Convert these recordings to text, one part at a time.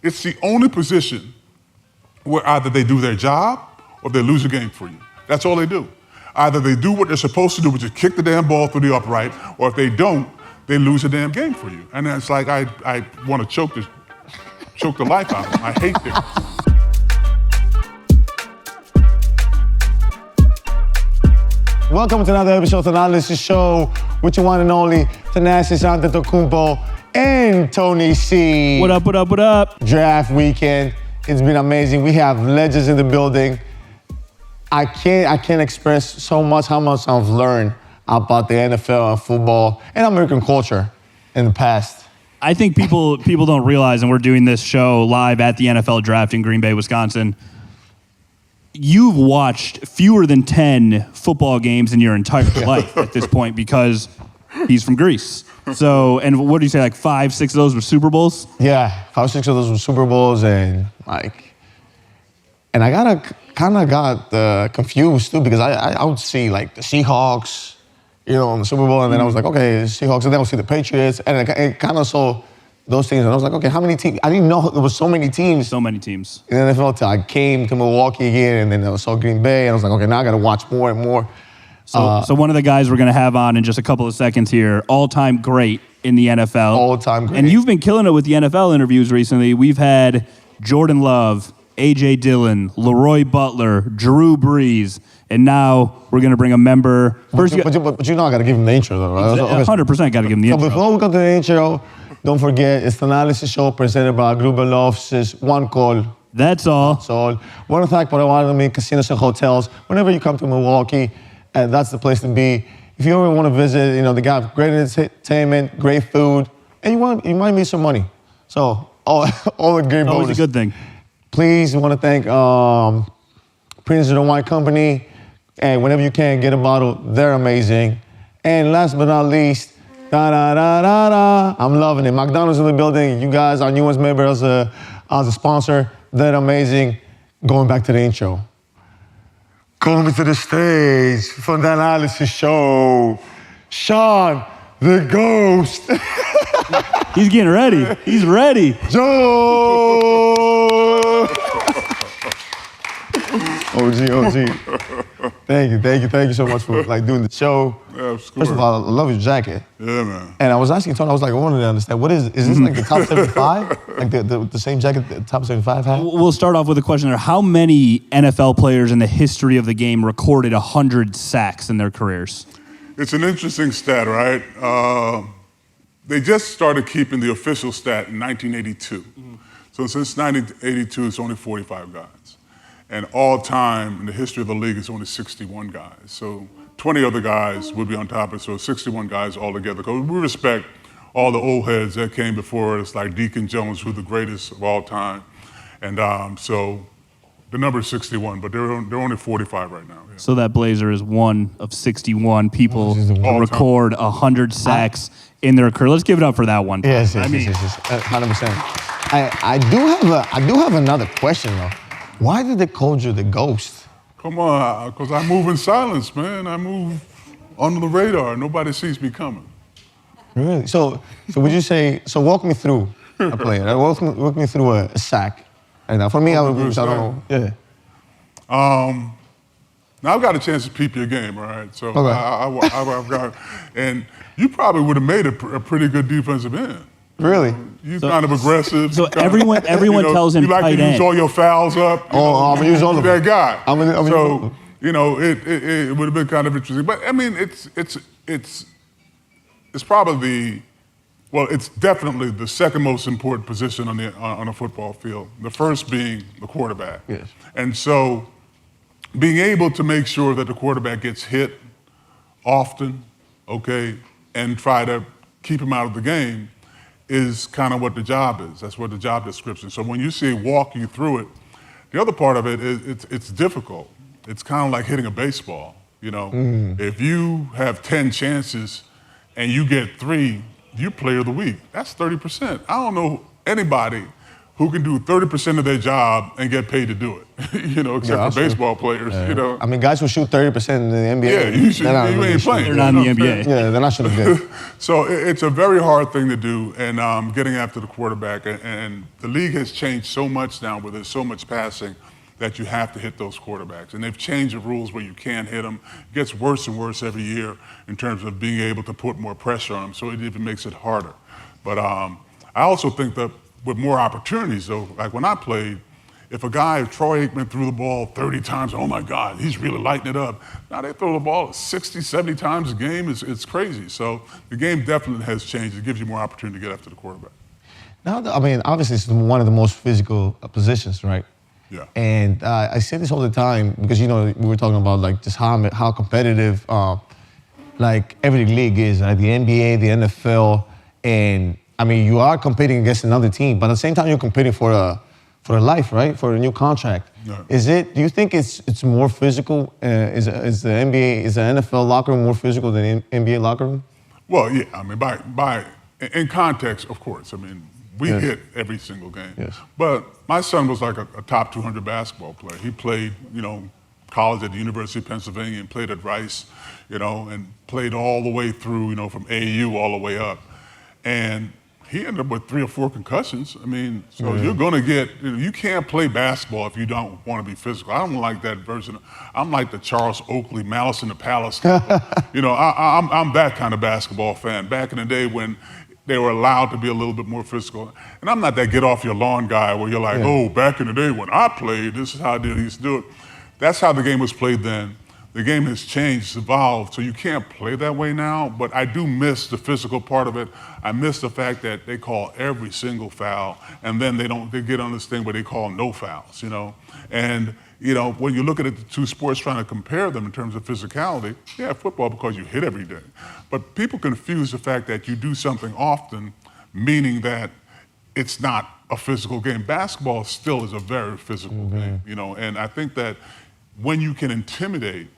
It's the only position where either they do their job or they lose a game for you. That's all they do. Either they do what they're supposed to do, which is kick the damn ball through the upright, or if they don't, they lose a damn game for you. And it's like I want to choke the life out of them. I hate them. Welcome to another episode of the Thanalysis show with your one and only Thanasis, Antetokounmpo, and Tony C. What up, what up, what up? Draft weekend. It's been amazing. We have legends in the building. I can't express so much how much I've learned about the NFL and football and American culture in the past. I think people don't realize, and we're doing this show live at the NFL draft in Green Bay, Wisconsin. You've watched fewer than 10 football games in your entire life at this point because he's from Greece. So, and what do you say, like 5, 6 of those were Super Bowls? Yeah, 5, 6 of those were Super Bowls, and I got confused too because I would see like the Seahawks, you know, in the Super Bowl, and then I was like, okay, Seahawks, and then I would see the Patriots, and it kind of saw those teams, and I was like, okay, how many teams? I didn't know there was so many teams. So many teams. And then I felt I came to Milwaukee again, and then I saw Green Bay, and I was like, okay, now I got to watch more and more. So one of the guys we're going to have on in just a couple of seconds here, all-time great in the NFL. All-time great. And you've been killing it with the NFL interviews recently. We've had Jordan Love, A.J. Dillon, Leroy Butler, Drew Brees, and now we're going to bring a member. But you know I got to give him the intro, though, right? 100% got to give him the intro. So before we go to the intro, don't forget, it's the Thanalysis show presented by Gruber Loves. One call. That's all. That's all. Want to thank Potawatomi Casinos and Hotels. Whenever you come to Milwaukee, that's the place to be. If you ever want to visit, you know, they got great entertainment, great food, and you might meet some money. So all the great bonus. Always a good thing. Please, want to thank Prince of the Wine Company. And whenever you can, get a bottle. They're amazing. And last but not least, I'm loving it. McDonald's in the building. You guys, our newest member as a sponsor. They're amazing. Going back to the intro. Coming to the stage for the Thanalysis show, Sean the Ghost. He's getting ready. He's ready. Joe. OG. Thank you so much for doing the show. Yeah, First of all, I love your jacket. Yeah, man. And I was asking Tony, I was like, I wanted to understand, is this like the top 75? Like the same jacket the top 75 had? We'll start off with a question there. How many NFL players in the history of the game recorded 100 sacks in their careers? It's an interesting stat, right? They just started keeping the official stat in 1982. Mm-hmm. So since 1982, it's only 45 guys. And all time in the history of the league, it's only 61 guys. So 20 other guys would be on top of it, so 61 guys all together. Because we respect all the old heads that came before us, like Deacon Jones, who's the greatest of all time. And so the number is 61, but they're only 45 right now. Yeah. So that Blazer is one of 61 people who record 100 sacks in their career. Let's give it up for that one. Yes, 100%. I do have another question, though. Why did they call you the Ghost? Come on, because I move in silence, man. I move under the radar. Nobody sees me coming. Really? So would you say, walk me through a player. Walk me through a sack. And for me, I don't know. Yeah. Now, I've got a chance to peep your game, all right? So okay. I've got, and you probably would have made a pretty good defensive end. Really? You're kind of aggressive. So everyone tells him you like tight to use end. all your fouls up. I'm gonna use all of them. That guy. So it would have been kind of interesting. But I mean, it's probably it's definitely the second most important position on a football field. The first being the quarterback. Yes. And so, being able to make sure that the quarterback gets hit often, okay, and try to keep him out of the game is kind of what the job is. That's what the job description. So when you see walk you through it, the other part of it is it's difficult. It's kind of like hitting a baseball. You know, if you have 10 chances and you get 3, you're player of the week. That's 30%. I don't know anybody who can do 30% of their job and get paid to do it, except for baseball players, I mean, guys who shoot 30% in the NBA. Yeah, you ain't playing. They're not in the NBA. Yeah, they're not shooting good. So it's a very hard thing to do, and getting after the quarterback. And the league has changed so much now where there's so much passing that you have to hit those quarterbacks. And they've changed the rules where you can't hit them. It gets worse and worse every year in terms of being able to put more pressure on them, so it even makes it harder. But I also think that with more opportunities, though, like when I played, if a guy, Troy Aikman, threw the ball 30 times, oh my God, he's really lighting it up. Now they throw the ball 60, 70 times a game. It's crazy. So the game definitely has changed. It gives you more opportunity to get after the quarterback. Now, I mean, obviously it's one of the most physical positions, right? Yeah. And I say this all the time because, we were talking about like just how competitive like every league is, like the NBA, the NFL, and I mean, you are competing against another team, but at the same time, you're competing for a life, right? For a new contract. Yeah. Do you think it's more physical? Is the NFL locker room more physical than the NBA locker room? Well, yeah. I mean, in context, of course. I mean, we hit every single game. Yes. But my son was like a top 200 basketball player. He played, college at the University of Pennsylvania and played at Rice, and played all the way through, from AAU all the way up. And he ended up with 3 or 4 concussions. I mean, so you're going to get, you can't play basketball if you don't want to be physical. I don't like that version. I'm like the Charles Oakley, Malice in the Palace. I'm that kind of basketball fan. Back in the day when they were allowed to be a little bit more physical. And I'm not that get off your lawn guy where you're like, oh, back in the day when I played, this is how I used to do it. That's how the game was played then. The game has changed, it's evolved, so you can't play that way now, but I do miss the physical part of it. I miss the fact that they call every single foul, and then they get on this thing where they call no fouls, And, when you look at the two sports trying to compare them in terms of physicality, yeah, football because you hit every day. But people confuse the fact that you do something often, meaning that it's not a physical game. Basketball still is a very physical game, and I think that when you can intimidate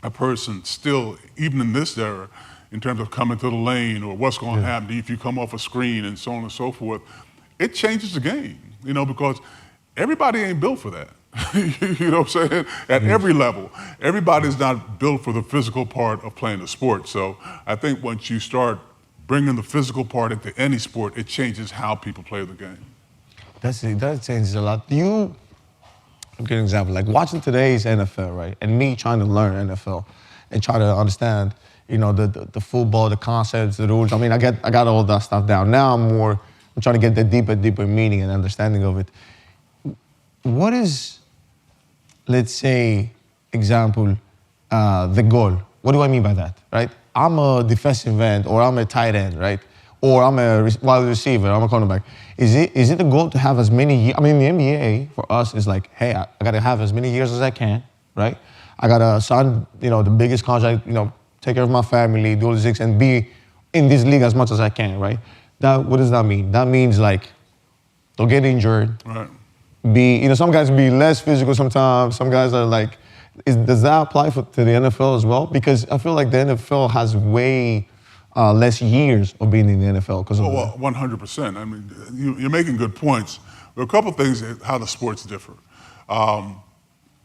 a person still, even in this era, in terms of coming to the lane or what's going to happen if you come off a screen and so on and so forth, it changes the game, because everybody ain't built for that. You know what I'm saying? At every level, everybody's not built for the physical part of playing the sport. So I think once you start bringing the physical part into any sport, it changes how people play the game. That changes a lot. I'll give you an example, like watching today's NFL, right? And me trying to learn NFL and try to understand, the football, the concepts, the rules. I mean, I got all that stuff down. Now I'm trying to get the deeper meaning and understanding of it. What is, let's say, example, the goal? What do I mean by that, right? I'm a defensive end or I'm a tight end, right? Or I'm a wide receiver, I'm a cornerback. Is it the goal to have as many years? I mean, the NBA for us is like, hey, I gotta have as many years as I can, right? I gotta sign, the biggest contract, take care of my family, do all these things, and be in this league as much as I can, right? What does that mean? That means like, don't get injured. Right. Some guys be less physical sometimes. Some guys are like, does that apply to the NFL as well? Because I feel like the NFL has way less years of being in the NFL because of that. 100%. I mean, you're making good points. There are a couple of things how the sports differ.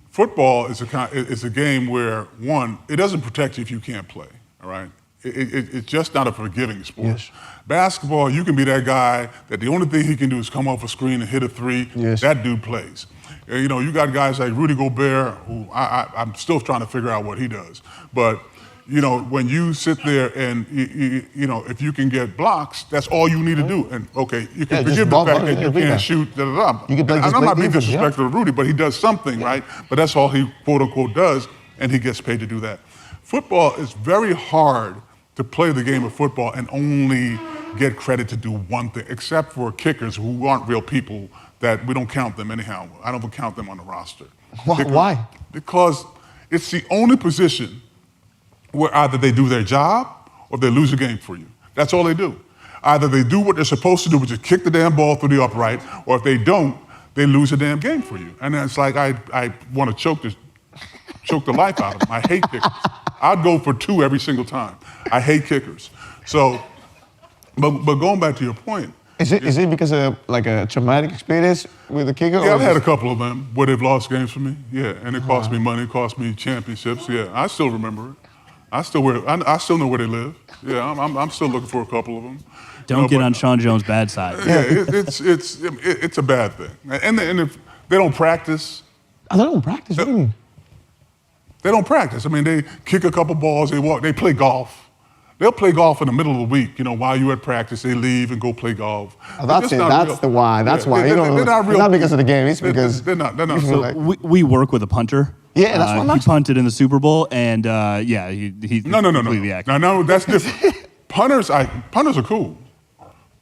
Football is a game where, one, it doesn't protect you if you can't play, all right? It's just not a forgiving sport. Yes. Basketball, you can be that guy that the only thing he can do is come off a screen and hit a 3. Yes. That dude plays. You got guys like Rudy Gobert, who I'm still trying to figure out what he does. But when you sit there and, if you can get blocks, that's all you need to do. And, okay, you can forgive the fact that you can't shoot, da-da-da. And I'm not being disrespectful to Rudy, but he does something, right? But that's all he, quote, unquote, does, and he gets paid to do that. Football is very hard to play the game of football and only get credit to do one thing, except for kickers who aren't real people that we don't count them anyhow. I don't count them on the roster. Why? Because it's the only position where either they do their job or they lose a game for you. That's all they do. Either they do what they're supposed to do, which is kick the damn ball through the upright, or if they don't, they lose a damn game for you. And it's like I want to choke the life out of them. I hate kickers. I'd go for 2 every single time. I hate kickers. So, but going back to your point, Is it because of like a traumatic experience with the kicker? Yeah, or I've had a just- couple of them where they've lost games for me. Yeah, and it cost me money, it cost me championships. Yeah, I still remember it. I still know where they live. Yeah, I'm still looking for a couple of them. Don't get but- on Sean Jones' bad side. Yeah, it's a bad thing. And if they don't practice, I don't practice. What do you mean? they don't practice. I mean, they kick a couple balls, they play golf. They'll play golf in the middle of the week, while you're at practice, they leave and go play golf. Oh, that's it. That's the why. That's why. They're not real. It's not because of the game. It's because they're not. you feel So like- We work with a punter. Yeah, that's what I'm He asking. punted in the Super Bowl, and he's No. completely accurate. No, that's different. Punters are cool.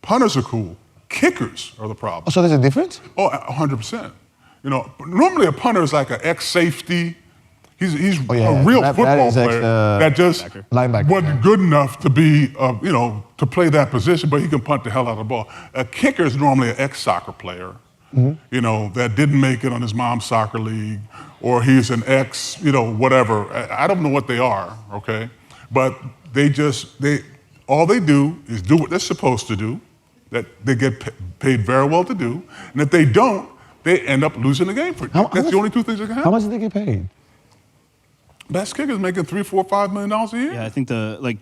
Punters are cool. Kickers are the problem. Oh, so there's a difference? Oh, 100%. Normally a punter is like an ex-safety. He's yeah. a real That football is player that just Linebacker. wasn't good enough to be, to play that position, but he can punt the hell out of the ball. A kicker is normally an ex-soccer player, that didn't make it on his mom's soccer league, or he's an ex, whatever. I don't know what they are, okay? But all they do is do what they're supposed to do, that they get paid very well to do, and if they don't, they end up losing the game for you. That's the only two things that can happen. How much do they get paid? Best kicker's making $3, $4, $5 million a year. Yeah, I think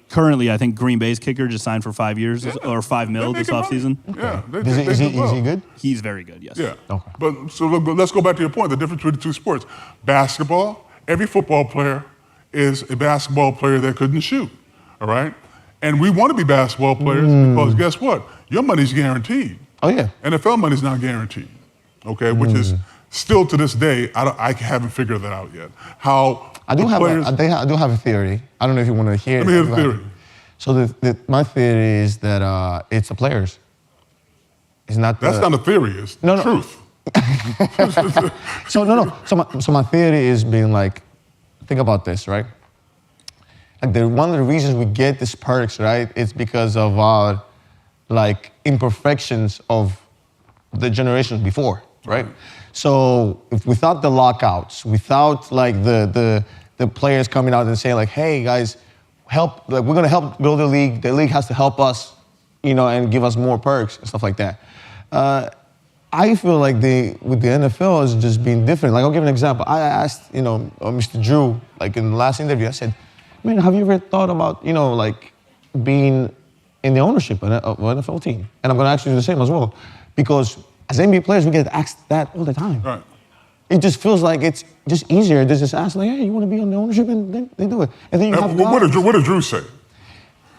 currently I think Green Bay's kicker just signed for 5 years or $5 million They're this making offseason. money. Yeah, Is they he do well. good? He's very good. Yes. Yeah. Okay. But so look, let's go back to your point. The difference between the two sports: basketball. Every football player is a basketball player that couldn't shoot. All right, and we want to be basketball players because guess what? Your money's guaranteed. Oh yeah. NFL money's not guaranteed. Okay, which is still to this day I haven't figured that out yet. How I do the have players, I do have a theory. I don't know if you want to hear it. Let me hear the theory. So my theory is that it's the players. It's not That's not a theory. It's No, the no. truth. So my theory is being like, think about this, right? Like one of the reasons we get these perks, right? It's because of our like imperfections of the generations before, right? So if without the lockouts, without like the players coming out and saying like, hey guys, help, like we're gonna help build the league. The league has to help us, and give us more perks and stuff like that. I feel like with the NFL is just being different. Like I'll give an example. I asked, Mr. Drew, like in the last interview, I said, man, have you ever thought about, like being in the ownership of an NFL team? And I'm gonna ask you the same as well. Because as NBA players, we get asked that all the time. Right. It just feels like it's just easier to just ask, like, hey, you want to be on the ownership? And then they do it. And then you have What guys- did Drew say?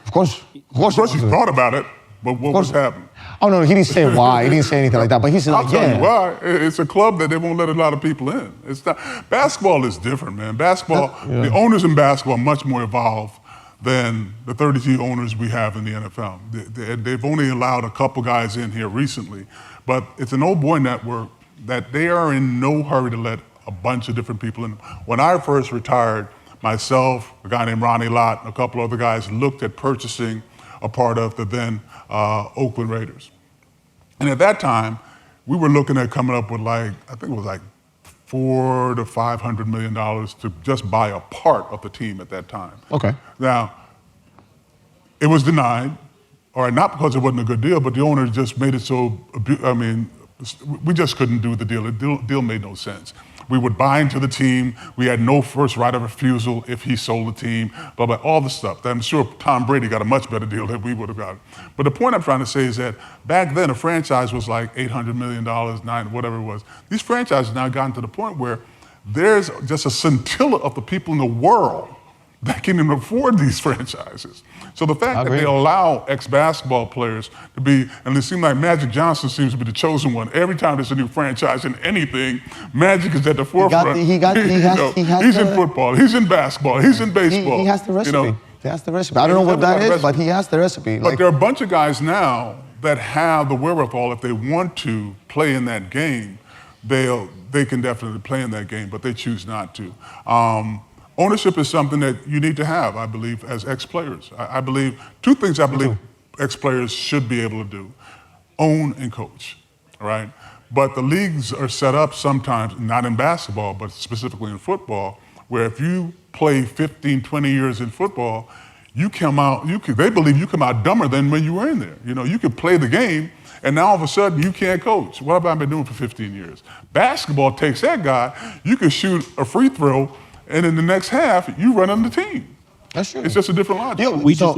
Of course. Of course, he thought about it, but what was happening? Oh, no, he didn't say why. He didn't say anything like that. But he said, I'll like, tell yeah. you why. It's a club that they won't let a lot of people in. It's not. Basketball is different, man. Basketball, the owners in basketball are much more evolved than the 32 owners we have in the NFL. They've only allowed a couple guys in here recently, but it's an old boy network that they are in no hurry to let a bunch of different people in. When I first retired, myself, a guy named Ronnie Lott, and a couple other guys looked at purchasing a part of the then Oakland Raiders. And at that time, we were looking at coming up with I think it was like $400 to $500 million to just buy a part of the team at that time. Okay. Now, it was denied, or not because it wasn't a good deal, but the owner just made it so, we just couldn't do the deal. The deal made no sense. We would buy into the team. We had no first right of refusal if he sold the team, blah, blah, all the stuff. I'm sure Tom Brady got a much better deal than we would have gotten. But the point I'm trying to say is that back then, a franchise was like $800 million, whatever it was. These franchises now gotten to the point where there's just a scintilla of the people in the world that can even afford these franchises. So the fact that they allow ex-basketball players to be, and it seems like Magic Johnson seems to be the chosen one. Every time there's a new franchise in anything, Magic is at the forefront. He's in football, he's in basketball, he's in baseball. He has the recipe. He has the recipe. I don't know what that is, but he has the recipe. But there are a bunch of guys now that have the wherewithal, if they want to play in that game, they can definitely play in that game, but they choose not to. Ownership is something that you need to have, I believe, as ex-players. I believe, two things I believe ex-players should be able to do: own and coach, all right? But the leagues are set up sometimes, not in basketball, but specifically in football, where if you play 15, 20 years in football, you come out, they believe you come out dumber than when you were in there. You know, you could play the game, and now all of a sudden you can't coach. What have I been doing for 15 years? Basketball takes that guy, you can shoot a free throw, and in the next half, you run on the team. That's true. It's just a different logic. Yeah,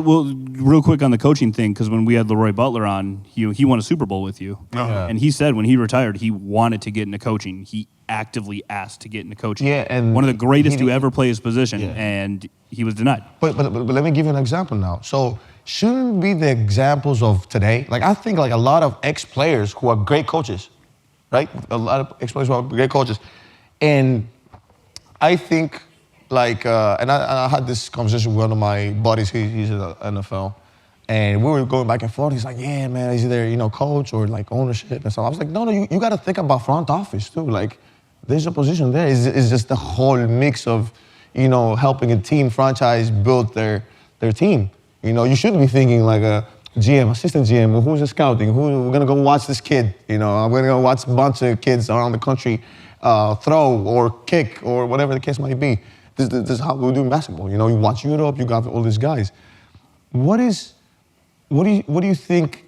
Real quick on the coaching thing, because when we had Leroy Butler on, he won a Super Bowl with you. And he said when he retired, he wanted to get into coaching. He actively asked to get into coaching. Yeah, and one of the greatest to ever play his position, and he was denied. But let me give you an example now. So shouldn't be the examples of today. Like I think like a lot of ex-players who are great coaches, right? A lot of ex-players who are great coaches, and I think like and I had this conversation with one of my buddies. He's in the NFL, and we were going back and forth. He's like, "Yeah, man, is either coach or like ownership and stuff." I was like, "No, you got to think about front office too. Like, there's a position there. It's just the whole mix of, helping a team franchise build their team. You shouldn't be thinking like a GM, assistant GM, who's a scouting, we're gonna go watch this kid. I'm gonna go watch a bunch of kids around the country throw or kick or whatever the case might be. This is how we do in basketball. You watch Europe, you got all these guys. What do you think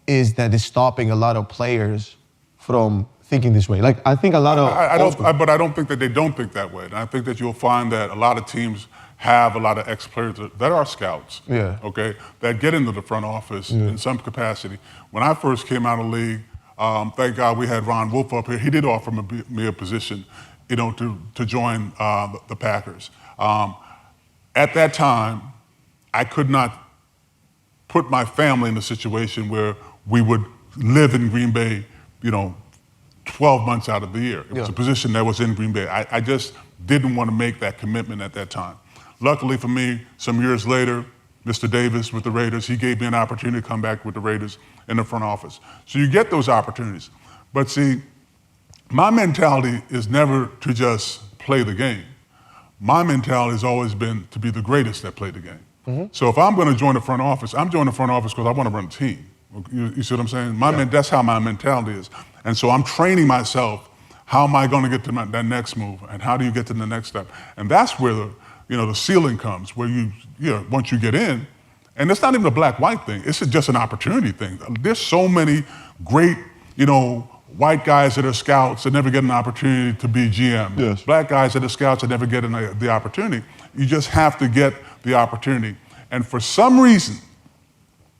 is that is stopping a lot of players from thinking this way? Like I think a lot of but I don't think that they don't think that way. And I think that you'll find that a lot of teams have a lot of ex-players that are scouts. Yeah. Okay, that get into the front office in some capacity. When I first came out of the league, thank God we had Ron Wolf up here. He did offer me a position, to join the Packers. At that time, I could not put my family in a situation where we would live in Green Bay, 12 months out of the year. It was a position that was in Green Bay. I just didn't want to make that commitment at that time. Luckily for me, some years later, Mr. Davis with the Raiders, he gave me an opportunity to come back with the Raiders in the front office. So you get those opportunities. But see, my mentality is never to just play the game. My mentality has always been to be the greatest that play the game. Mm-hmm. So if I'm going to join the front office, I'm joining the front office because I want to run a team. You see what I'm saying? That's how my mentality is. And so I'm training myself, how am I going to get to that next move? And how do you get to the next step? And that's where the ceiling comes, where once you get in, and it's not even a black-white thing, it's just an opportunity thing. There's so many great, white guys that are scouts that never get an opportunity to be GM. Yes. Black guys that are scouts that never get the opportunity. You just have to get the opportunity. And for some reason,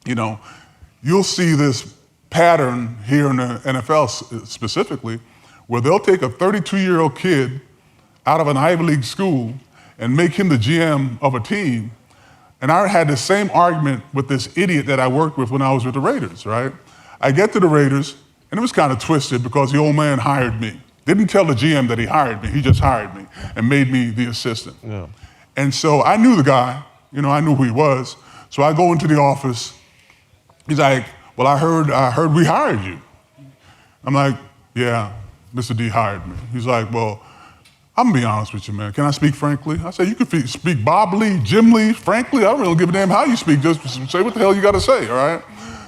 you'll see this pattern here in the NFL specifically, where they'll take a 32-year-old kid out of an Ivy League school and make him the GM of a team. And I had the same argument with this idiot that I worked with when I was with the Raiders, right? I get to the Raiders, and it was kind of twisted because the old man hired me. Didn't tell the GM that he hired me, he just hired me and made me the assistant. Yeah. And so I knew the guy, I knew who he was. So I go into the office, he's like, well, I heard we hired you. I'm like, yeah, Mr. D hired me. He's like, well, I'm gonna be honest with you, man. Can I speak frankly? I said, you can speak Bob Lee, Jim Lee, frankly. I don't really give a damn how you speak. Just say what the hell you gotta say, all right?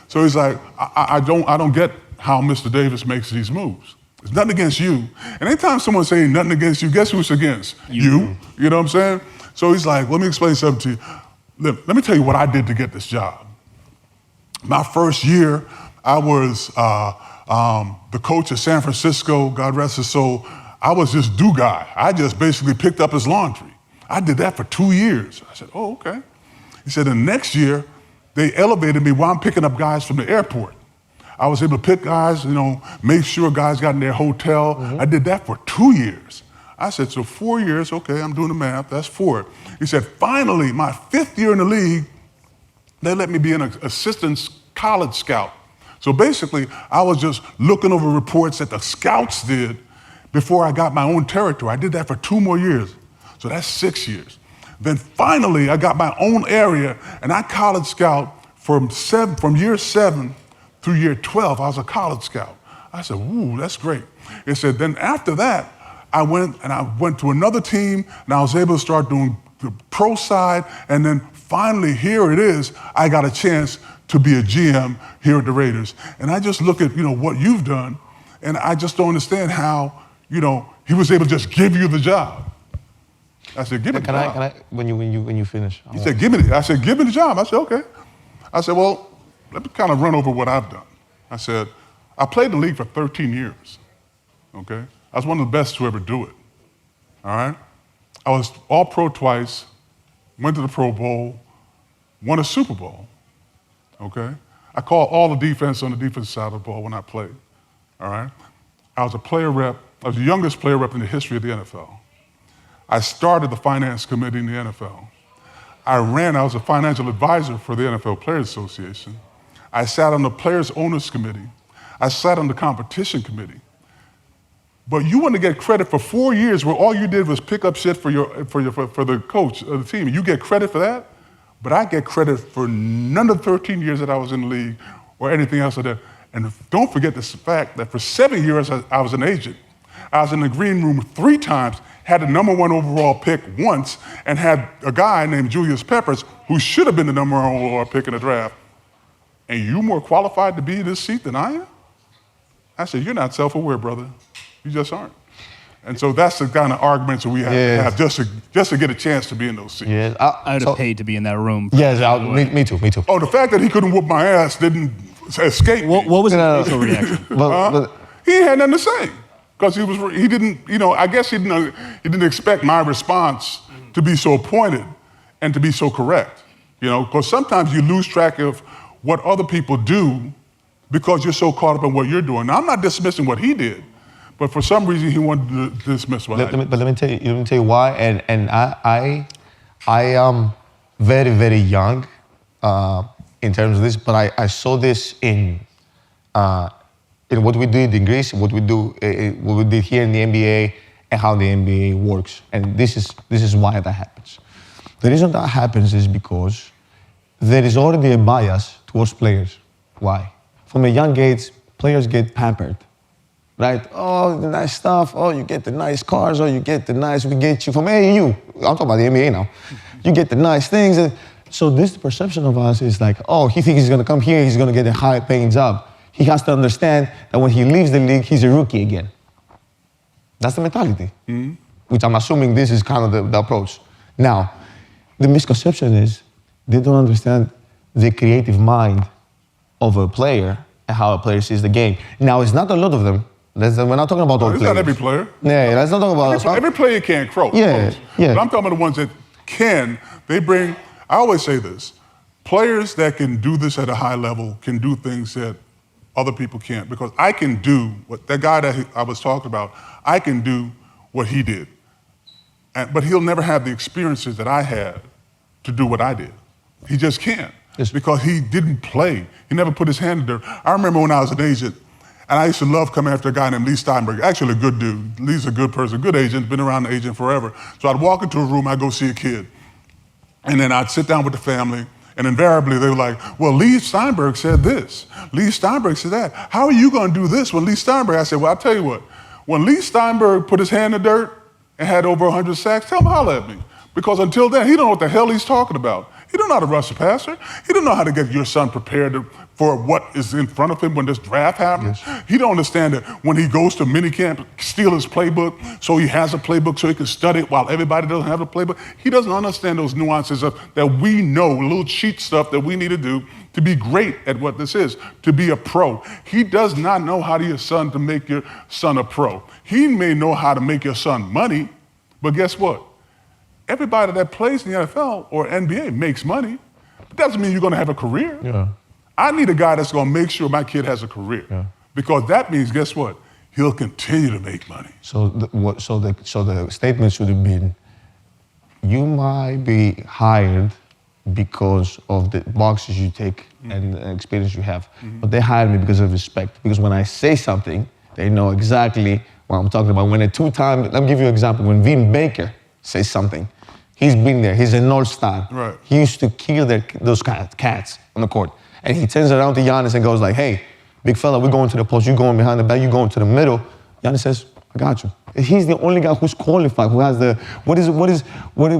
So he's like, I don't get how Mr. Davis makes these moves. It's nothing against you. And anytime someone says nothing against you, guess who it's against? You. You know what I'm saying? So he's like, let me explain something to you. Let me tell you what I did to get this job. My first year, I was the coach of San Francisco, God rest his soul. I was this do guy. I just basically picked up his laundry. I did that for 2 years. I said, oh, okay. He said, the next year, they elevated me while I'm picking up guys from the airport. I was able to pick guys, make sure guys got in their hotel. Mm-hmm. I did that for 2 years. I said, so 4 years, okay, I'm doing the math, that's 4. He said, finally, my 5th year in the league, they let me be an assistant college scout. So basically, I was just looking over reports that the scouts did before I got my own territory. I did that for 2 more years. So that's 6 years. Then finally, I got my own area, and I college scout from year 7 through year 12. I was a college scout. I said, ooh, that's great. It said, then after that, I went to another team, and I was able to start doing the pro side, and then finally, here it is, I got a chance to be a GM here at the Raiders. And I just look at, what you've done, and I just don't understand how, he was able to just give you the job. I said, give me the job. Can I, when you finish? He said, give me the job. I said, okay. I said, well, let me kind of run over what I've done. I said, I played the league for 13 years, okay? I was one of the best to ever do it, all right? I was All-Pro twice, went to the Pro Bowl, won a Super Bowl, okay? I called all the defense on the defensive side of the ball when I played, all right? I was a player rep. I was the youngest player rep in the history of the NFL. I started the finance committee in the NFL. I was a financial advisor for the NFL Players Association. I sat on the Players Owners Committee. I sat on the competition committee. But you want to get credit for 4 years where all you did was pick up shit for the coach of the team. You get credit for that? But I get credit for none of the 13 years that I was in the league or anything else like that. And don't forget the fact that for 7 years I was an agent. I was in the green room 3 times, had the #1 overall pick once, and had a guy named Julius Peppers who should have been the #1 overall pick in the draft. And you more qualified to be in this seat than I am? I said, you're not self-aware, brother. You just aren't. And so that's the kind of arguments that we have to have just to get a chance to be in those seats. Yeah, I would have paid to be in that room. Yes, me too. Oh, the fact that he couldn't whoop my ass didn't escape me. What was his facial reaction? He had nothing to say. Because he didn't, I guess he didn't expect my response to be so pointed and to be so correct. Because sometimes you lose track of what other people do because you're so caught up in what you're doing. Now, I'm not dismissing what he did, but for some reason he wanted to dismiss what I did. But let me tell you why. And I am very, very young in terms of this, but I saw this in what we did in Greece, what we did here in the NBA, and how the NBA works. And this is why that happens. The reason that happens is because there is already a bias towards players. Why? From a young age, players get pampered, right? Oh, the nice stuff. Oh, you get the nice cars. Oh, you get the nice. We get you from AAU. I'm talking about the NBA now. You get the nice things. And so this perception of us is like, oh, he thinks he's going to come here. He's going to get a high-paying job. He has to understand that when he leaves the league, he's a rookie again. That's the mentality, which I'm assuming this is kind of the approach. Now, the misconception is they don't understand the creative mind of a player and how a player sees the game. Now, it's not a lot of them. We're not talking about all players. It's not every player. Yeah, let's not talk about... Every player can't croak. Yeah. But I'm talking about the ones that can. They bring... I always say this. Players that can do this at a high level can do things that other people can't, because I can do what that guy that I was talking about, I can do what he did. But he'll never have the experiences that I had to do what I did. He just can't. Yes. Because he didn't play. He never put his hand in there. I remember when I was an agent, and I used to love coming after a guy named Lee Steinberg, actually a good dude. Lee's a good person, good agent, been around the agent forever. So I'd walk into a room, I'd go see a kid. And then I'd sit down with the family, and invariably they were like, well, Lee Steinberg said this. Lee Steinberg said that. How are you going to do this when Lee Steinberg? I said, well, I'll tell you what. When Lee Steinberg put his hand in the dirt and had over 100 sacks, tell him to holler at me. Because until then, he don't know what the hell he's talking about. He don't know how to rush the passer. He don't know how to get your son prepared for what is in front of him when this draft happens. Yes. He don't understand that when he goes to minicamp, steal his playbook so he has a playbook so he can study it while everybody doesn't have a playbook. He doesn't understand those nuances that we know, little cheat stuff that we need to do to be great at what this is, to be a pro. He does not know how to make your son a pro. He may know how to make your son money, but guess what? Everybody that plays in the NFL or NBA makes money. But that doesn't mean you're going to have a career. Yeah. I need a guy that's going to make sure my kid has a career. Yeah. Because that means, guess what? He'll continue to make money. So the statement should have been, you might be hired because of the boxes you take and the experience you have. But they hired me because of respect. Because when I say something, they know exactly what I'm talking about. When a two-time, let me give you an example. When Vin Baker says something, he's been there. He's an all-star. Right. He used to kill those cats on the court. And he turns around to Giannis and goes like, hey, big fella, we're going to the post. You going behind the back. You going to the middle. Giannis says, I got you. He's the only guy who's qualified, who has the, what is the word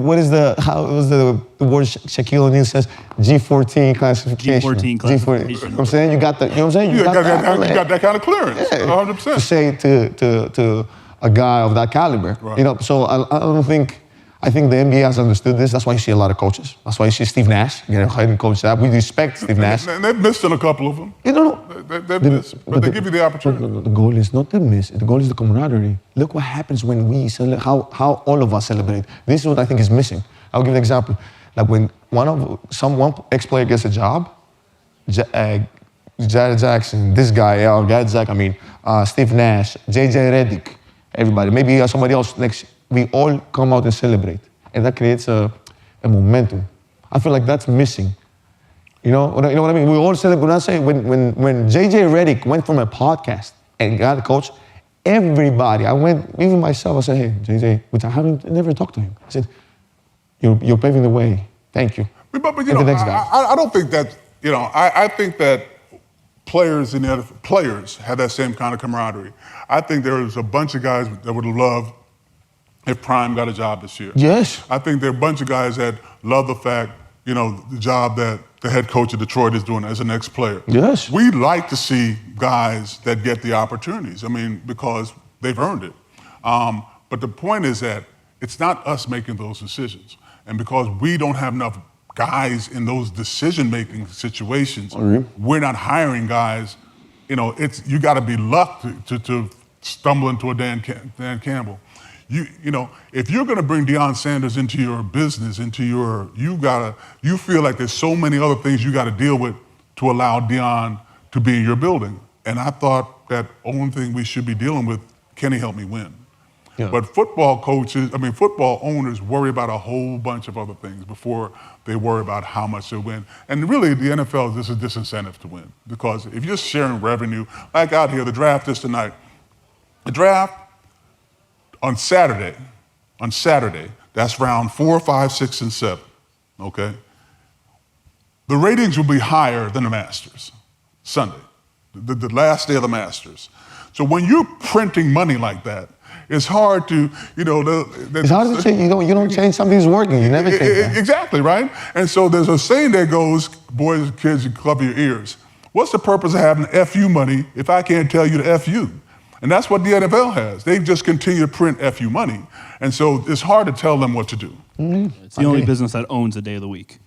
Shaquille O'Neal says? G14 classification. G14 classification. You know what I'm saying? You got what I'm saying? You got that kind of clearance, yeah. 100%. To say to a guy of that caliber. Right. So I don't think I think the NBA has understood this. That's why you see a lot of coaches. That's why you see Steve Nash get a head coach that. We respect Steve Nash. And they've missed on a couple of them. You don't know. They've missed, but they give you the opportunity. The goal is not the miss. The goal is the camaraderie. Look what happens when we celebrate, how all of us celebrate. This is what I think is missing. I'll give an example. Like when one ex-player gets a job, Jared Jackson, this guy, Steve Nash, JJ Redick, everybody, maybe somebody else next, we all come out and celebrate. And that creates a momentum. I feel like that's missing. You know what I mean? We all celebrate. When I say, when JJ Redick went from a podcast and got a coach, everybody, even myself, I said, hey, JJ, which I haven't never talked to him. I said, you're paving the way. Thank you. But you know, I don't think that, you know, I think that players have that same kind of camaraderie. I think there's a bunch of guys that would love if Prime got a job this year. Yes. I think there are a bunch of guys that love the fact, you know, the job that the head coach of Detroit is doing as an ex-player. Yes. We like to see guys that get the opportunities. I mean, because they've earned it. But the point is that it's not us making those decisions. And because we don't have enough guys in those decision-making situations, we're not hiring guys. You know, you got to be luck to stumble into a Dan Campbell. You know, if you're going to bring Deion Sanders into your business, you feel like there's so many other things you got to deal with to allow Deion to be in your building. And I thought that only thing we should be dealing with, can he help me win? Yeah. But football owners worry about a whole bunch of other things before they worry about how much they win. And really, the NFL is just a disincentive to win. Because if you're sharing revenue, like out here, the draft is tonight. The draft on Saturday, that's round 4, 5, 6, and 7, okay? The ratings will be higher than the Masters, Sunday, the last day of the Masters. So when you're printing money like that, it's hard to, you know... It's hard to change. You don't change something that's working. You never change that. Exactly, right? And so there's a saying that goes, boys and kids, you cover your ears. What's the purpose of having FU money if I can't tell you to FU? And that's what the NFL has. They just continue to print FU money. And so it's hard to tell them what to do. Mm-hmm. It's the only business that owns a day of the week.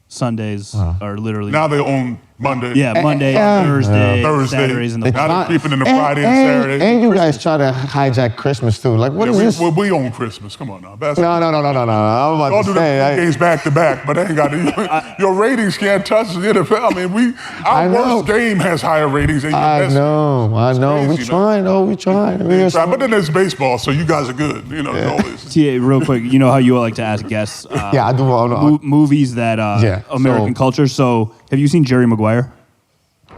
Sundays are literally... Now they own Monday. Yeah, Monday, Thursday, Saturdays, and the... Now they're creeping in the Friday and Saturday. And you guys try to hijack Christmas too. Like, what is this? We own Christmas. Come on now. No. I'm about to say... games back to back, but they ain't got... Your ratings can't touch the NFL. I mean, our worst game has higher ratings than your best. I know. We try. But then there's baseball, so you guys are good. You know, always. TA, real quick, you know how you like to ask guests... I do. Movies that... American culture. So, have you seen Jerry Maguire?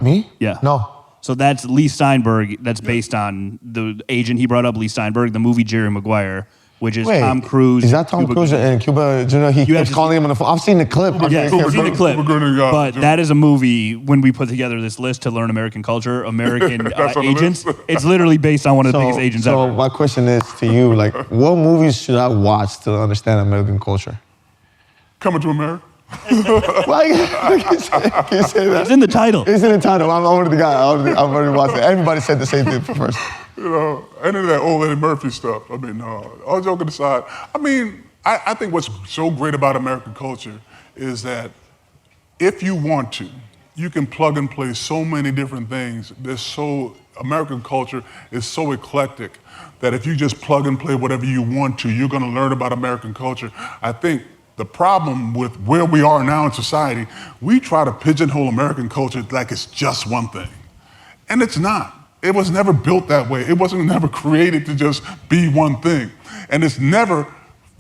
Me? Yeah. No. So that's Lee Steinberg. That's based on the agent he brought up, Lee Steinberg, the movie Jerry Maguire, which is Tom Cruise. Is that Tom Cruise and Cuba? He keeps calling him on the phone. I've seen the clip. I've seen the clip. But that is a movie, when we put together this list to learn American culture, American agents, it's literally based on one of the biggest agents ever. So my question is to you, like, what movies should I watch to understand American culture? Coming to America. Why can you say that? It's in the title. It's in the title. I'm already the guy. I've already watched it. Everybody said the same thing first. You know, any of that old Eddie Murphy stuff. I mean, all joking aside, I mean, I think what's so great about American culture is that if you want to, you can plug and play so many different things. American culture is so eclectic that if you just plug and play whatever you want to, you're going to learn about American culture. I think the problem with where we are now in society, we try to pigeonhole American culture like it's just one thing. And it's not. It was never built that way. It wasn't never created to just be one thing. And it's never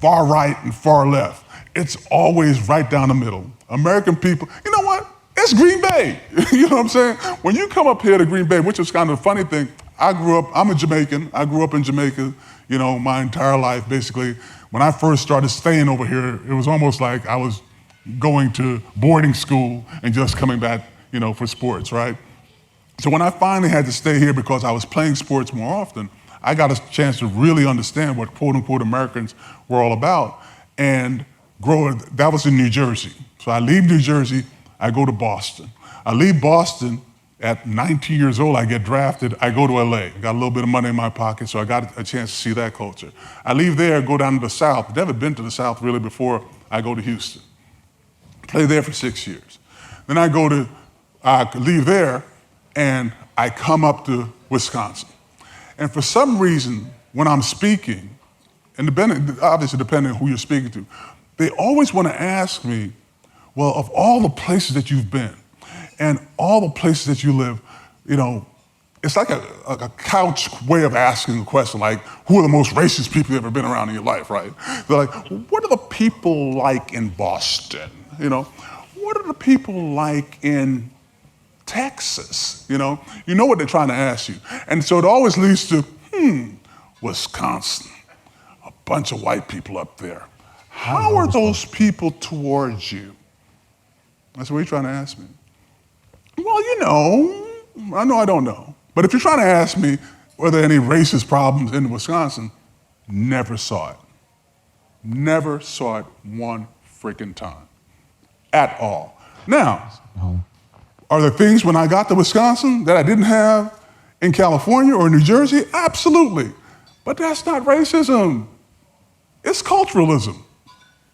far right and far left. It's always right down the middle. American people, you know what? It's Green Bay. You know what I'm saying? When you come up here to Green Bay, which is kind of a funny thing, I'm a Jamaican. I grew up in Jamaica, you know, my entire life, basically. When I first started staying over here, it was almost like I was going to boarding school and just coming back, you know, for sports, right? So when I finally had to stay here because I was playing sports more often, I got a chance to really understand what quote-unquote Americans were all about. And that was in New Jersey. So I leave New Jersey, I go to Boston. I leave Boston At 19 years old, I get drafted. I go to LA. Got a little bit of money in my pocket, so I got a chance to see that culture. I leave there, go down to the South. Never been to the South really before I go to Houston. Play there for 6 years. Then I leave there, and I come up to Wisconsin. And for some reason, when I'm speaking, and obviously depending on who you're speaking to, they always want to ask me, well, of all the places that you've been, and all the places that you live, it's like a couch way of asking the question, like, who are the most racist people you've ever been around in your life, right? They're like, what are the people like in Boston? What are the people like in Texas? You know what they're trying to ask you. And so it always leads to, Wisconsin, a bunch of white people up there. How are those people towards you? That's what you're trying to ask me. Well, I know I don't know. But if you're trying to ask me, were there any racist problems in Wisconsin? Never saw it. Never saw it one freaking time. At all. Now, are there things when I got to Wisconsin that I didn't have in California or New Jersey? Absolutely. But that's not racism. It's culturalism.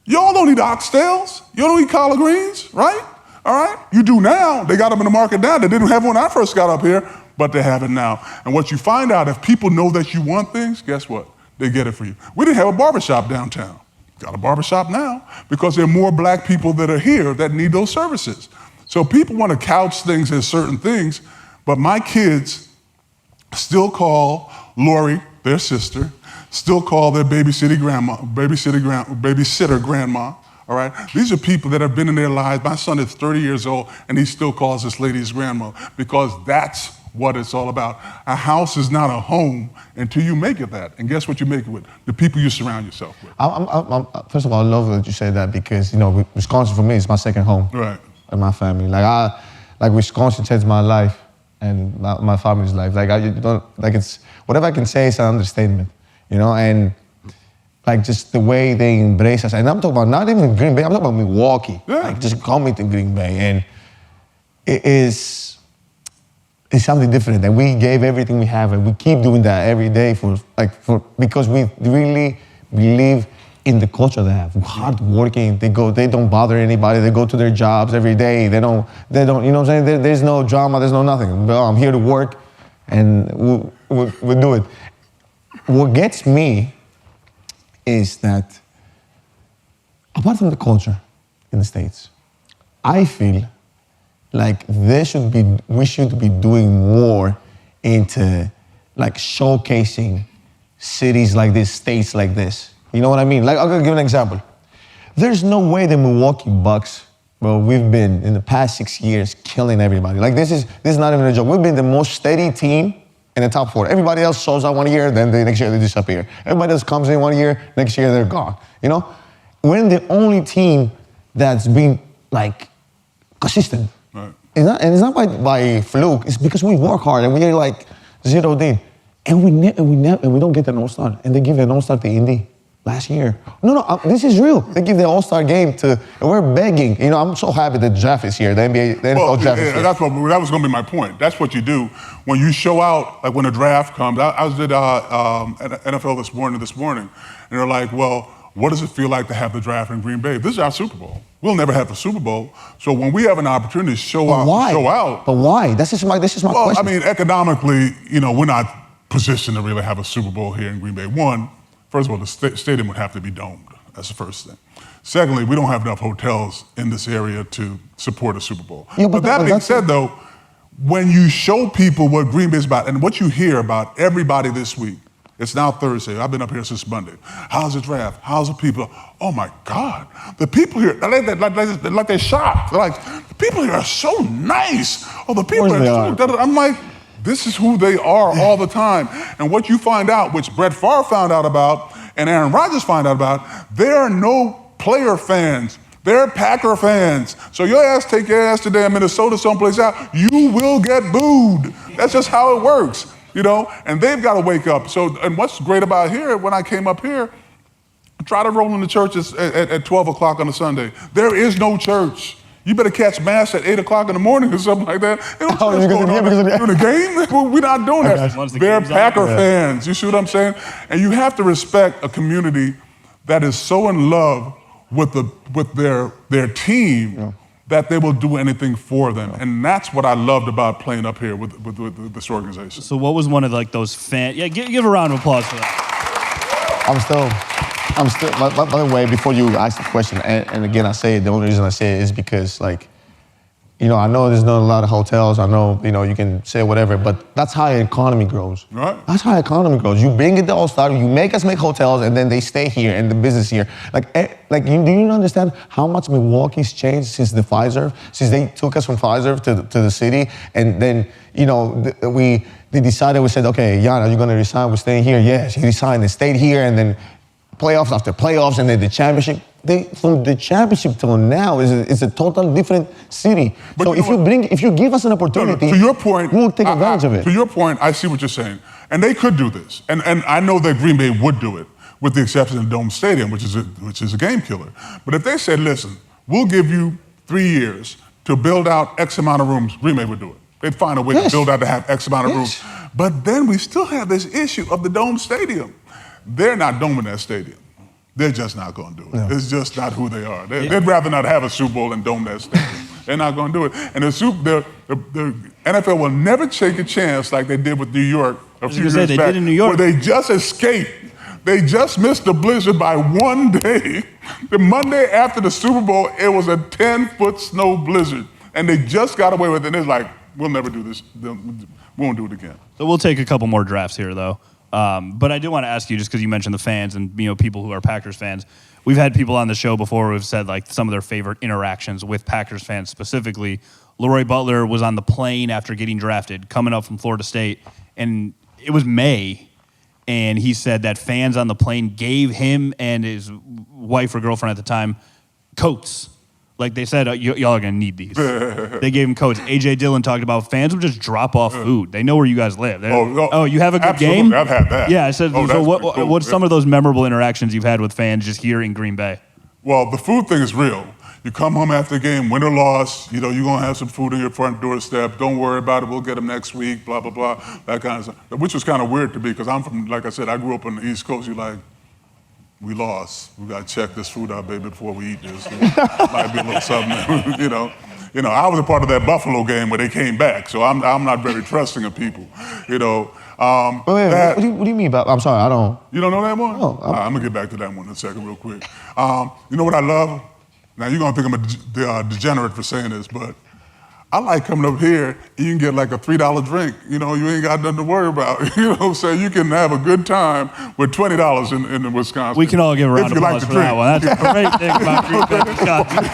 Y'all don't eat oxtails. You don't eat collard greens, right? All right? You do now. They got them in the market now. They didn't have when I first got up here, but they have it now. And what you find out, if people know that you want things, guess what? They get it for you. We didn't have a barbershop downtown. Got a barbershop now because there are more black people that are here that need those services. So people want to couch things as certain things, but my kids still call Lori their sister, still call their babysitter grandma, all right? These are people that have been in their lives. My son is 30 years old, and he still calls this lady his grandma because that's what it's all about. A house is not a home until you make it that. And guess what you make it with? The people you surround yourself with. First of all, I love that you said that because, Wisconsin for me is my second home. Right. And my family. Like Wisconsin changed my life and my family's life. It's whatever I can say is an understatement, and like just the way they embrace us. And I'm talking about not even Green Bay, I'm talking about Milwaukee. Yeah. Like just call me to Green Bay. And it's something different. And we gave everything we have, and we keep doing that every day because we really believe in the culture they have. Hardworking, they don't bother anybody. They go to their jobs every day. They don't. You know what I'm saying? There's no drama. There's no nothing. Well, I'm here to work, and we'll do it. What gets me is that, apart from the culture in the States, I feel like we should be doing more into like showcasing cities like this, states like this. You know what I mean? Like, I'll give an example. There's no way the Milwaukee Bucks, bro, we've been in the past 6 years killing everybody. Like this is not even a joke. We've been the most steady team in the top 4. Everybody else shows up 1 year, then the next year they disappear. Everybody else comes in 1 year, next year they're gone. We're the only team that's been like consistent. Right. It's not by fluke. It's because we work hard and we're like zeroed in, and we don't get an All-Star, and they give an All-Star to Indy last year. No, this is real. They give the All-Star game and we're begging. I'm so happy the draft is here. The NFL draft is here. That was going to be my point. That's what you do when you show out. Like when the draft comes. I was at NFL this morning, and they're like, "Well, what does it feel like to have the draft in Green Bay? This is our Super Bowl. We'll never have the Super Bowl. So when we have an opportunity to show out. But why? This is my question. Well, I mean, economically, we're not positioned to really have a Super Bowl here in Green Bay. One, first of all, the stadium would have to be domed. That's the first thing. Secondly, we don't have enough hotels in this area to support a Super Bowl. Yeah, but that being said, though, when you show people what Green Bay is about and what you hear about everybody this week, it's now Thursday. I've been up here since Monday. How's the draft? How's the people? Oh my God, the people here, like they're shocked. They're like, the people here are so nice. Oh, the people are. I'm like, this is who they are all the time. And what you find out, which Brett Favre found out about and Aaron Rodgers found out about, there are no player fans. They're Packer fans. So your ass take your ass to damn Minnesota someplace out, you will get booed. That's just how it works, and they've got to wake up. So, and what's great about here, when I came up here, I try to roll in the churches at 12 o'clock on a Sunday. There is no church You better catch mass at 8 o'clock in the morning or something like that. They don't Oh, what's because going of on the- during the game. We're not doing that. Once the They're game's on. Packer fans. You see what I'm saying? And you have to respect a community that is so in love with their team that they will do anything for them. And that's what I loved about playing up here with this organization. So what was one of like those fan? Yeah, give a round of applause for that. I'm still, by the way, before you ask the question, and again, I say it, the only reason I say it is because, like, you know, I know there's not a lot of hotels. I know, you know, you can say whatever, but that's how the economy grows. Right. That's how the economy grows. You bring it to All-Star, you make us make hotels, and then they stay here and the business here. Do you understand how much Milwaukee's changed since the Pfizer? Since they took us from Pfizer to the city, and then, you know, we said, okay, Jan, are you going to resign? We're staying here. Yes, he resigned and stayed here, and then playoffs after playoffs, and then the championship. From the championship till now is a total different city. But so if you give us an opportunity, to your point, we'll take advantage of it. To your point, I see what you're saying, and they could do this, and I know that Green Bay would do it, with the exception of Dome Stadium, which is a game killer. But if they said, listen, we'll give you 3 years to build out X amount of rooms, Green Bay would do it. They'd find a way to build out to have X amount of rooms. But then we still have this issue of the Dome Stadium. They're not doming that stadium. They're just not going to do it. No. It's just not who they are. They'd rather not have a Super Bowl and dome that stadium. They're not going to do it. And the NFL will never take a chance like they did with New York a few years back. They did in New York. Where they just escaped. They just missed the blizzard by 1 day. The Monday after the Super Bowl, it was a 10-foot snow blizzard. And they just got away with it. And it's like, we'll never do this. We won't do it again. So we'll take a couple more drafts here, though. But I do want to ask you, just because you mentioned the fans and, you know, people who are Packers fans. We've had people on the show before who have said, like, some of their favorite interactions with Packers fans specifically. Leroy Butler was on the plane after getting drafted, coming up from Florida State, and it was May, and he said that fans on the plane gave him and his wife or girlfriend at the time coats. Like they said, y'all are going to need these. They gave him coats. A.J. Dillon talked about fans would just drop off food. They know where you guys live. You have a good game? I've had that. Yeah, I said, so what's some of those memorable interactions you've had with fans just here in Green Bay? Well, the food thing is real. You come home after the game, win or loss, you know, you're going to have some food on your front doorstep. Don't worry about it. We'll get them next week, blah, blah, blah, that kind of stuff. Which was kind of weird to me because I'm from, like I said, I grew up on the East Coast. You're like, we lost. We got to check this food out, baby, before we eat this. Might be a little something, you know. I was a part of that Buffalo game where they came back, so I'm not very trusting of people, you know. What do you mean about? I'm sorry, I don't. You don't know that one? No. I'm gonna get back to that one in a second, real quick. You know what I love? Now you're gonna think I'm a degenerate for saying this, but I like coming up here and you can get like a $3 drink. You know, you ain't got nothing to worry about. You know what I'm saying? You can have a good time with $20 in Wisconsin. We can all give a round of applause for that one. That's a great thing about Green Bay, Wisconsin.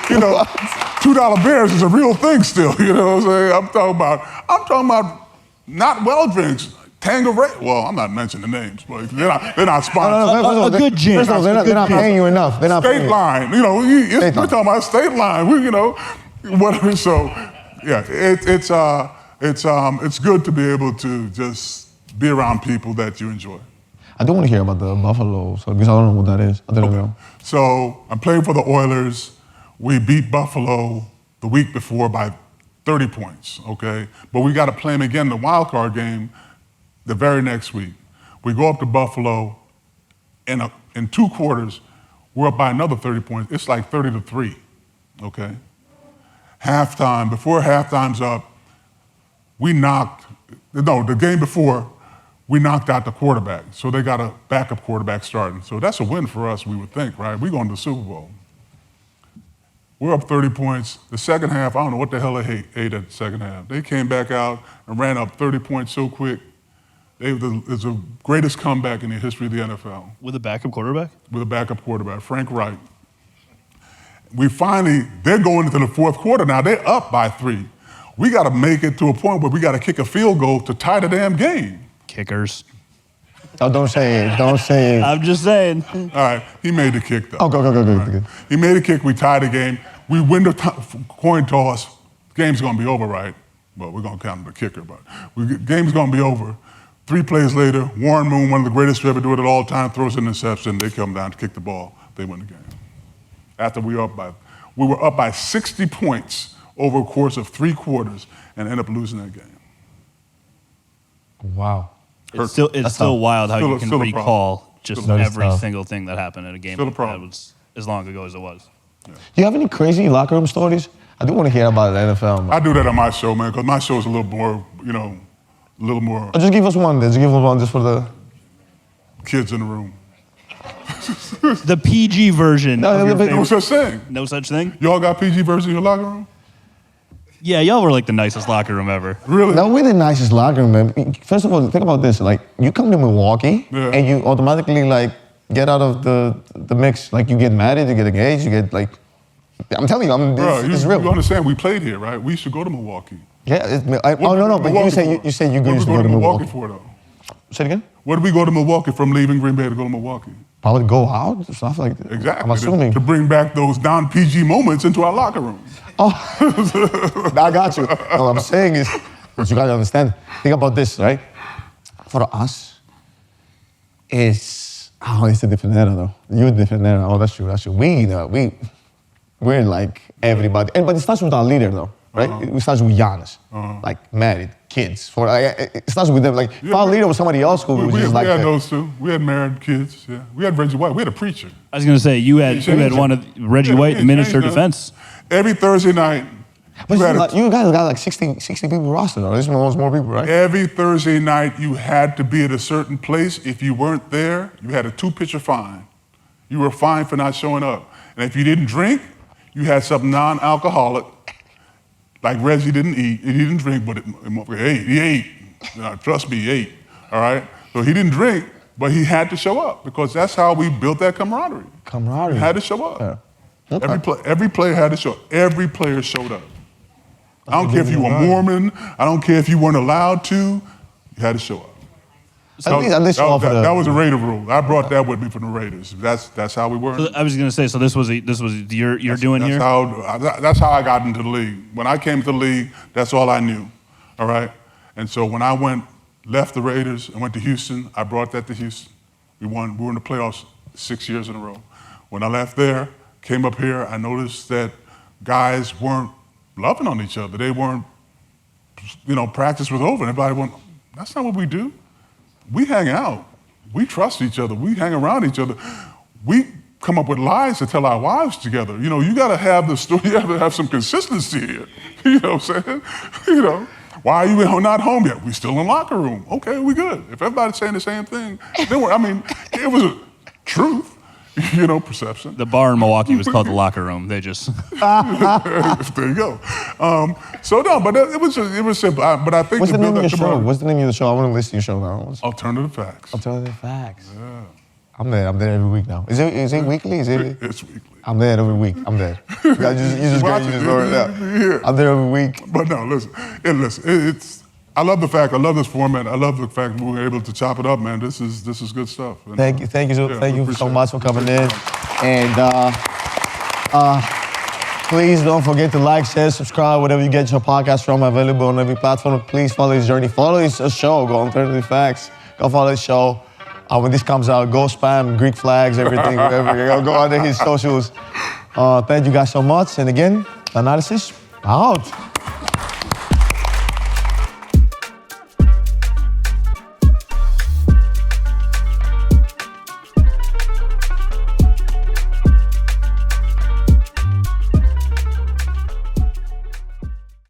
you know, $2 beers is a real thing still. You know what I'm saying? I'm talking about not well drinks. Tangeray. Well, I'm not mentioning the names, but they're not sponsored. A good gin. They're not paying you enough. They're not State Line. You know, we're talking about State Line. You know. Whatever. So, yeah, it's good to be able to just be around people that you enjoy. I do want to hear about the Buffalo, because I don't know what that is. I don't know. So I'm playing for the Oilers. We beat Buffalo the week before by 30 points, okay? But we got to play them again in the wild card game the very next week. We go up to Buffalo, and in 2 quarters, we're up by another 30 points. It's like 30-3, okay? Halftime, before halftime's up, the game before, we knocked out the quarterback. So they got a backup quarterback starting. So that's a win for us, we would think, right? We're going to the Super Bowl. We're up 30 points. The second half, I don't know what the hell they ate at the second half. They came back out and ran up 30 points so quick. It's the greatest comeback in the history of the NFL. With a backup quarterback? With a backup quarterback, Frank Wright. They're going into the fourth quarter now. They're up by 3. We got to make it to a point where we got to kick a field goal to tie the damn game. Kickers. Oh, don't say it. Don't say it. I'm just saying. All right, he made the kick, though. Oh, go. Right. He made a kick. We tied the game. We win the coin toss. The game's going to be over, right? Well, we're going to count the kicker, but game's going to be over. 3 plays later, Warren Moon, one of the greatest to ever do it at all time, throws an interception. They come down to kick the ball. They win the game. After we were up by We were up by 60 points over a course of 3 quarters and ended up losing that game. Wow. It's still wild how you can still a recall just Still every tough. single thing that happened in a game Still a that problem. was as long ago as it was. Do you have any crazy locker room stories? I do want to hear about the NFL. Man. I do that on my show, man, because my show is a little more, a little more Just give us one. Just give us one just for the. kids in the room. The PG version. No, of your no, but- No favorite- such thing. no such thing? Y'all got PG version in your locker room? Yeah, y'all were like the nicest locker room ever. Really? No, we're the nicest locker room, man. First of all, think about this. Like, you come to Milwaukee Yeah. and you automatically like get out of the mix. Like, you get married, you get engaged, you get like. I'm telling you, Bro, it's real. you understand, we played here, right? We used to go to Milwaukee. Yeah. What No. did But Milwaukee you say for? you What used did to we go to Milwaukee. for, though? Say it again. What did we go to Milwaukee from leaving Green Bay to go to Milwaukee? Probably go out, stuff like that. Exactly. I'm assuming. To bring back those non-PG moments into our locker room. I got you. All I'm saying is, what you gotta understand. Think about this, right? For us, it's a different era though. You're a different era. Oh, that's true. We're like everybody. But it starts with our leader though, right? It starts with Giannis, like married, kids. It starts with them. Like if our leader was somebody else who was We just like had that. those two. We had married kids. Yeah. We had Reggie White. We had a preacher. I was gonna say you had one of Reggie Yeah, White, he the minister of changed them. defense. Every Thursday night. But you had a- you guys got like 60 people roster though. This one was more people, right? Every Thursday night, you had to be at a certain place. If you weren't there, you had a 2-pitcher fine. You were fined for not showing up. And if you didn't drink, you had something non-alcoholic. Like Reggie didn't eat. He didn't drink, but he ate. Trust me, he ate. All right? So he didn't drink, but he had to show up because that's how we built that camaraderie. Camaraderie. He had to show up. Yeah. Okay. Every player had to show up. Every player showed up. I don't care if you were Mormon. I don't care if you weren't allowed to. You had to show up. At least all for the- That was a Raider rule. I brought that with me from the Raiders. That's how we were. I was gonna say, so this was you're doing That's here. that's how I got into the league. When I came to the league, that's all I knew. All right. And so when I left the Raiders and went to Houston, I brought that to Houston. We were in the playoffs 6 years in a row. When I left there, came up here, I noticed that guys weren't loving on each other. They weren't, practice was over. And everybody went, that's not what we do. We hang out. We trust each other. We hang around each other. We come up with lies to tell our wives together. You got to have the story. You have to have some consistency here. You know what I'm saying? Why are you not home yet? We still in locker room. Okay, we good. If everybody's saying the same thing, then it was a truth. Perception. The bar in Milwaukee was called the locker room. They just There you go. But it was simple. But I think What's the name of your show? camaraderie- What's the name of the show? I want to listen to your show now. Alternative Facts. Alternative Facts. Yeah. I'm there every week now. Is it weekly? It's weekly. I'm there every week. I'm there. You just Watch got it. it Yeah. I'm there every week. But no, listen. I love the fact. I love this format. I love the fact we were able to chop it up, man. This is good stuff. And, Thank you yeah, so appreciate much for coming in. And please don't forget to like, share, subscribe, whatever you get your podcast from. Available on every platform. Please follow his journey. Follow his show. Go on Alternative Facts. Go follow his show. When this comes out, go spam Greek flags, everything. Go under his socials. Thank you guys so much. And again, Thanalysis out.